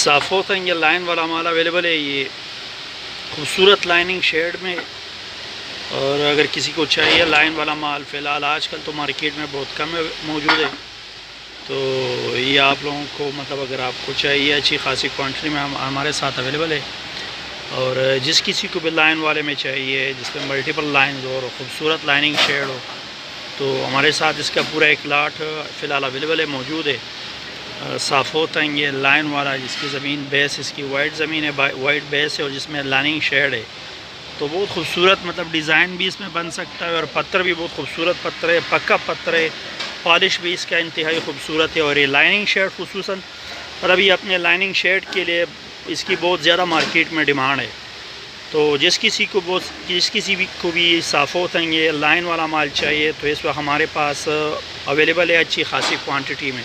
صافوت یہ لائن والا مال اویلیبل ہے، یہ خوبصورت لائننگ شیڈ میں، اور اگر کسی کو چاہیے لائن والا مال، فی الحال آج کل تو مارکیٹ میں بہت کم موجود ہے، تو یہ آپ لوگوں کو مطلب اگر آپ کو چاہیے اچھی خاصی کوانٹٹی میں ہمارے ساتھ اویلیبل ہے، اور جس کسی کو بھی لائن والے میں چاہیے جس میں ملٹیپل لائنز ہو اور خوبصورت لائننگ شیڈ ہو، تو ہمارے ساتھ اس کا پورا ایک لاٹ فی الحال اویلیبل ہے، موجود ہے۔ صافوت یہ لائن والا، جس کی زمین بیس اس کی وائٹ زمین ہے، وائٹ بیس ہے، اور جس میں لائننگ شیڈ ہے، تو بہت خوبصورت مطلب ڈیزائن بھی اس میں بن سکتا ہے، اور پتھر بھی بہت خوبصورت پتھر ہے، پکا پتھر ہے، پالش بھی اس کا انتہائی خوبصورت ہے، اور یہ لائننگ شیڈ خصوصاً، اور ابھی اپنے لائننگ شیڈ کے لیے اس کی بہت زیادہ مارکیٹ میں ڈیمانڈ ہے، تو جس کسی کو بھی صافوت یہ لائن والا مال چاہیے تو اس وقت ہمارے پاس اویلیبل ہے اچھی خاصی کوانٹٹی میں۔